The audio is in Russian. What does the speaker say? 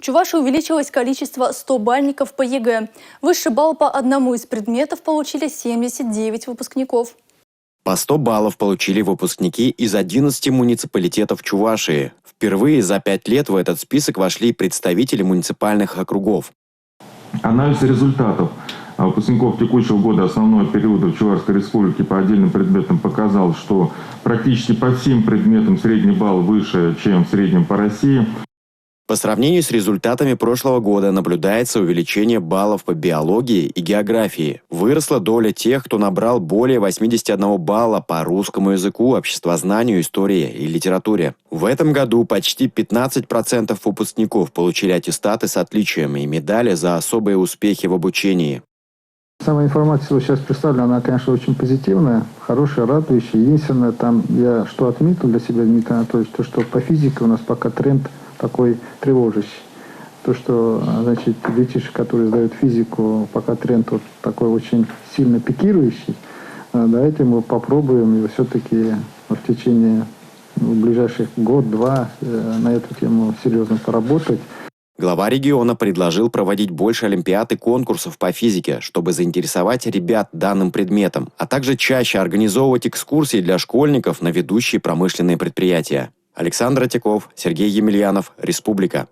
Чувашии увеличилось количество 100-бальников по ЕГЭ. Высший балл по одному из предметов получили 79 выпускников. По 100 баллов получили выпускники из 11 муниципалитетов Чувашии. Впервые за 5 лет в этот список вошли представители муниципальных округов. Анализ результатов выпускников текущего года основного периода в Чувашской республике по отдельным предметам показал, что практически по всем предметам средний балл выше, чем в среднем по России. По сравнению с результатами прошлого года наблюдается увеличение баллов по биологии и географии. Выросла доля тех, кто набрал более 81 балла по русскому языку, обществознанию, истории и литературе. В этом году почти 15% выпускников получили аттестаты с отличием и медали за особые успехи в обучении. Самая информация сейчас представлена, она, конечно, очень позитивная, хорошая, радующая. Единственное, там я что отметил для себя, Дмитрий Анатольевич, то, что по физике у нас пока тренд такой тревожащий. То, что, значит, детишки, которые сдают физику, пока тренд вот такой очень сильно пикирующий. Давайте мы попробуем и все-таки в течение ближайших год-два на эту тему серьезно поработать. Глава региона предложил проводить больше олимпиад и конкурсов по физике, чтобы заинтересовать ребят данным предметом, а также чаще организовывать экскурсии для школьников на ведущие промышленные предприятия. Александр Отяков, Сергей Емельянов, Республика.